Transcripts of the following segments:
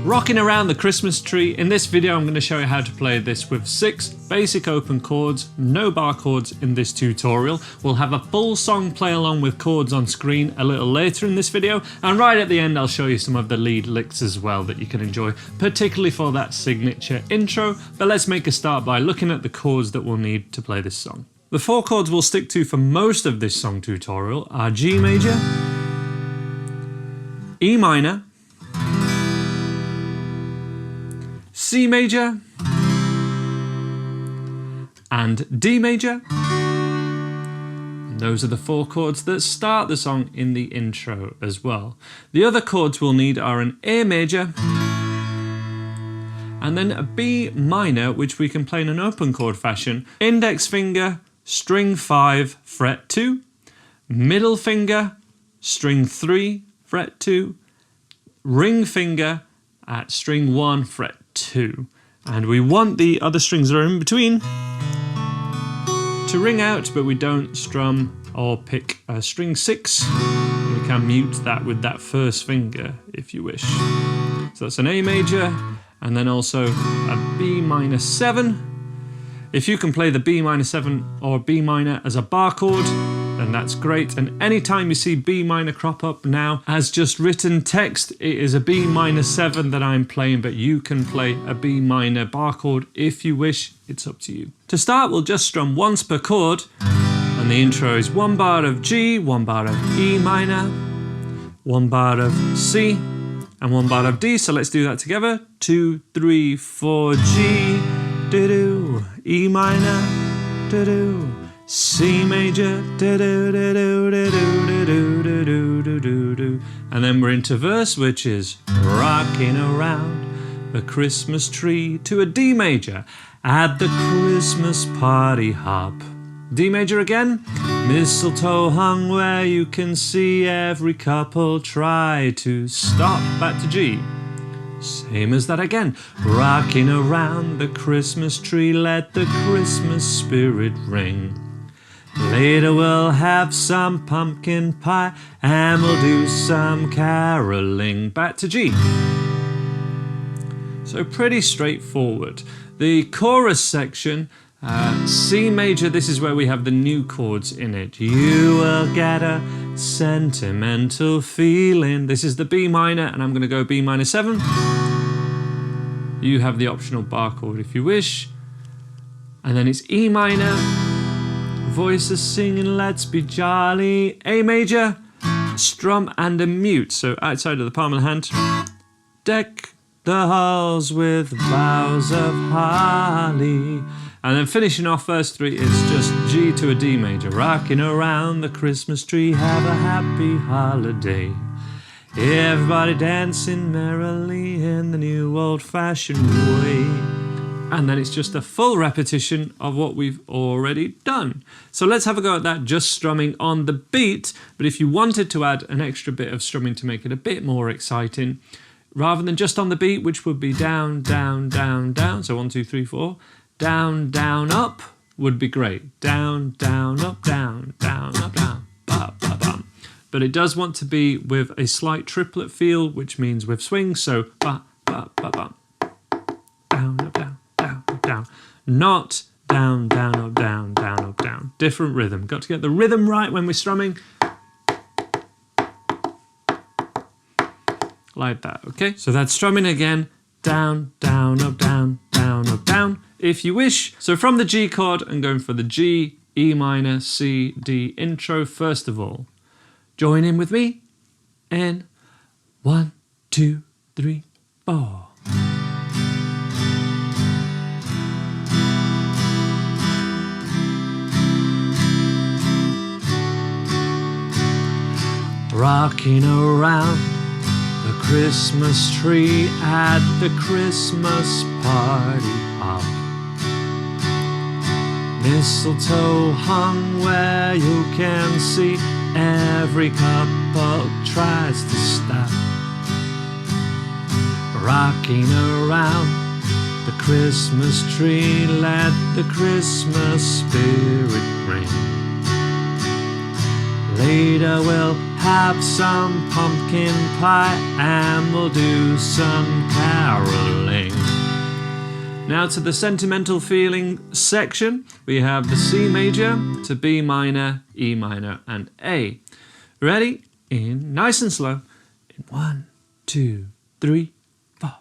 Rocking around the Christmas tree. In this video I'm going to show you how to play this with 6 basic open chords, no bar chords in this tutorial. We'll have a full song play along with chords on screen a little later in this video, and right at the end I'll show you some of the lead licks as well that you can enjoy, particularly for that signature intro. But let's make a start by looking at the chords that we'll need to play this song. The 4 chords we'll stick to for most of this song tutorial are G major, E minor, C major, and D major. And those are the 4 chords that start the song in the intro as well. The other chords we'll need are an A major, and then a B minor, which we can play in an open chord fashion. Index finger, string 5, fret 2, middle finger, string 3, fret 2, ring finger at string 1, fret 2. And we want the other strings that are in between to ring out, but we don't strum or pick a string 6. We can mute that with that first finger if you wish. So that's an A major, and then also a B minor 7. If you can play the B minor 7 or B minor as a bar chord, then that's great. And anytime you see B minor crop up now as just written text, it is a B minor 7 that I'm playing, but you can play a B minor bar chord if you wish. It's up to you. To start, we'll just strum once per chord, and the intro is 1 bar of G, 1 bar of E minor, 1 bar of C, and 1 bar of D. So let's do that together. 2, 3, 4, G, do-do, E minor, do-do, C major, do-do-do-do-do-do-do-do-do-do-do. And then we're into verse, which is rocking around the Christmas tree to a D major at the Christmas party hop. D major again, mistletoe hung where you can see every couple try to stop. Back to G. Same as that again. Rocking around the Christmas tree, let the Christmas spirit ring. Later we'll have some pumpkin pie and we'll do some caroling. Back to G. So pretty straightforward. The chorus section, C major, this is where we have the new chords in it. You will get a sentimental feeling. This is the B minor, and I'm going to go B minor 7. You have the optional bar chord if you wish. And then it's E minor. Voices singing, let's be jolly. A major, strum and a mute. So outside of the palm of the hand. Deck the halls with boughs of holly. And then finishing off verse 3 is just G to a D major. Rocking around the Christmas tree, have a happy holiday. Everybody dancing merrily in the new old-fashioned way. And then it's just a full repetition of what we've already done. So let's have a go at that, just strumming on the beat. But if you wanted to add an extra bit of strumming to make it a bit more exciting, rather than just on the beat, which would be down, down, down, down. So 1, 2, 3, 4. Down, down, up would be great. Down, down, up, down, down, up, down, ba, ba, ba. But it does want to be with a slight triplet feel, which means with swings. So ba, ba, ba, ba. Down, up, down, down, up, down. Not down, down, up, down, down, up, down. Different rhythm. Got to get the rhythm right when we're strumming. Like that, okay? So that's strumming again. Down, down, up, down, down, up, down, if you wish. So from the G chord, I'm going for the G, E minor, C, D intro first of all. Join in with me in 1, 2, 3, 4. Rocking around the Christmas tree at the Christmas party hop. Mistletoe hung where you can see every couple tries to stop. Rocking around the Christmas tree, let the Christmas spirit ring. Later we'll have some pumpkin pie, and we'll do some caroling. Now to the sentimental feeling section, we have the C major to B minor, E minor, and A. Ready? In nice and slow. In 1, 2, 3, 4.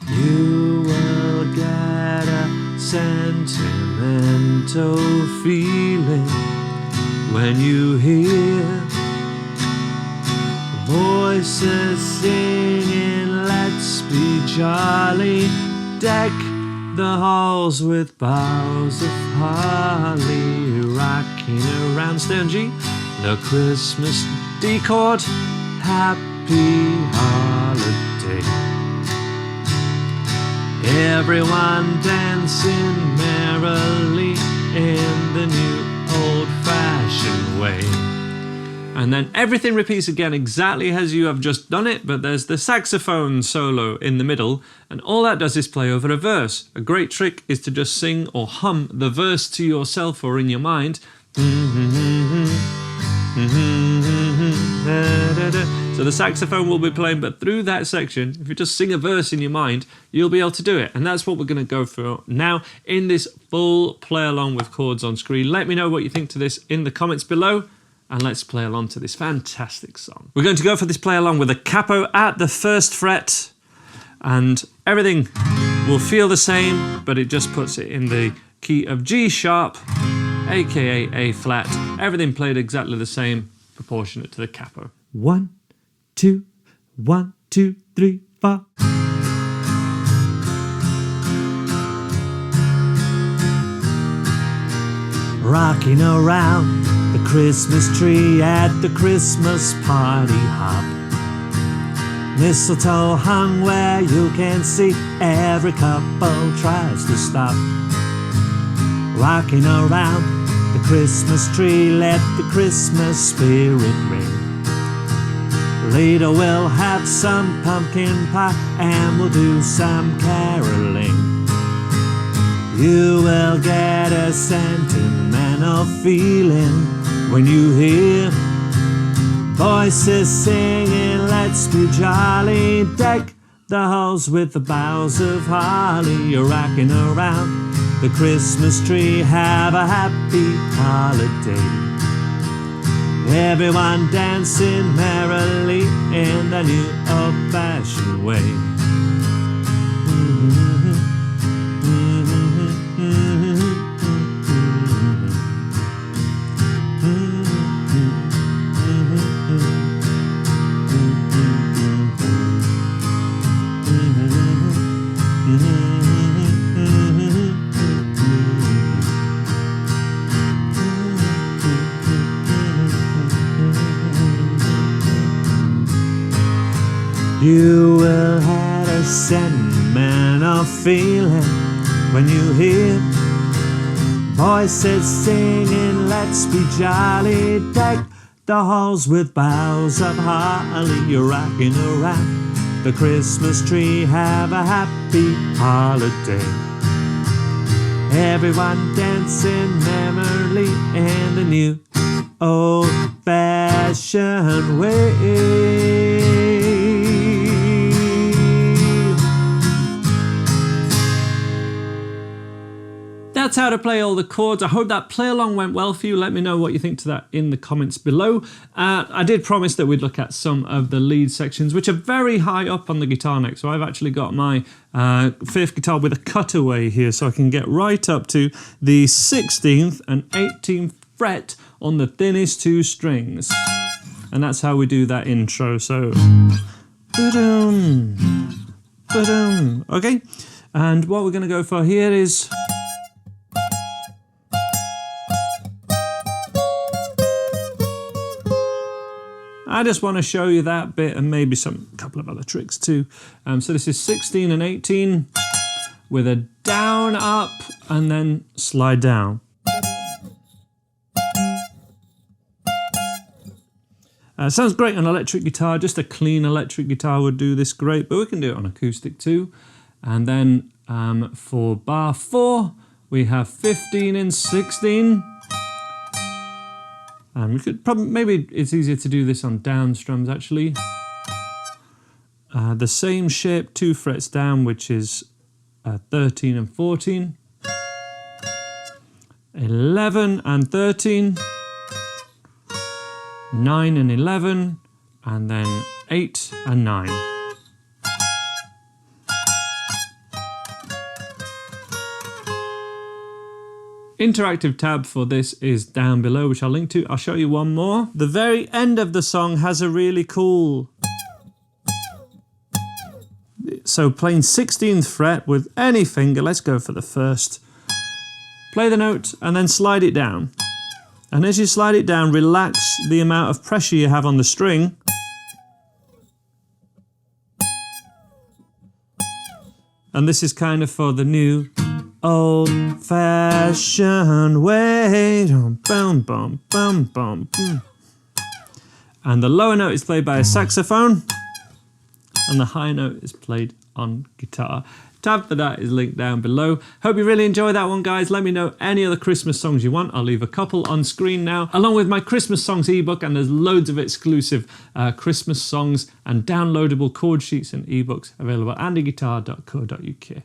You will get a sentimental feeling when you hear voices singing, let's be jolly, deck the halls with boughs of holly, rocking around stand G, the Christmas D chord, happy holiday. Everyone dancing merrily in the new old-fashioned way. And then everything repeats again exactly as you have just done it, but there's the saxophone solo in the middle, and all that does is play over a verse. A great trick is to just sing or hum the verse to yourself or in your mind. So the saxophone will be playing, but through that section, if you just sing a verse in your mind, you'll be able to do it. And that's what we're going to go for now in this full play along with chords on screen. Let me know what you think to this in the comments below, and let's play along to this fantastic song. We're going to go for this play along with a capo at the 1st fret, and everything will feel the same, but it just puts it in the key of G sharp, aka A flat. Everything played exactly the same, proportionate to the capo. 1, 2, 1, 2, 3, 4. Rocking around the Christmas tree at the Christmas party hop. Mistletoe hung where you can see, every couple tries to stop. Rocking around the Christmas tree, let the Christmas spirit ring. Later we'll have some pumpkin pie, and we'll do some caroling. You will get a sentimental feeling when you hear voices singing, let's be jolly, deck the halls with the boughs of holly. You're rocking around the Christmas tree, have a happy holiday. Everyone dancing merrily in the new old-fashioned way. You will have a sentimental feeling when you hear voices singing, let's be jolly, deck the halls with boughs of holly. You're rocking around the Christmas tree, have a happy holiday. Everyone dancing merrily in the new old-fashioned way. That's how to play all the chords. I hope that play along went well for you. Let me know what you think to that in the comments below. I did promise that we'd look at some of the lead sections, which are very high up on the guitar neck. So I've actually got my 5th guitar with a cutaway here, so I can get right up to the 16th and 18th fret on the thinnest 2 strings. And that's how we do that intro. So, okay. And what we're going to go for here is... I just want to show you that bit and maybe a couple of other tricks too. So this is 16 and 18 with a down, up, and then slide down. Sounds great on electric guitar. Just a clean electric guitar would do this great, but we can do it on acoustic too. And then for bar 4, we have 15 and 16. We could probably, maybe it's easier to do this on down strums actually. The same shape, 2 frets down, which is 13 and 14. 11 and 13. 9 and 11. And then 8 and 9. Interactive tab for this is down below, which I'll link to. I'll show you one more. The very end of the song has a really cool... So playing 16th fret with any finger, let's go for the first. Play the note and then slide it down. And as you slide it down, relax the amount of pressure you have on the string. And this is kind of for the new old-fashioned way. Boom, boom, boom, boom, boom. And the lower note is played by a saxophone. And the high note is played on guitar. Tab for that is linked down below. Hope you really enjoyed that one, guys. Let me know any other Christmas songs you want. I'll leave a couple on screen now, along with my Christmas songs ebook, and there's loads of exclusive Christmas songs and downloadable chord sheets and ebooks available at andyguitar.co.uk.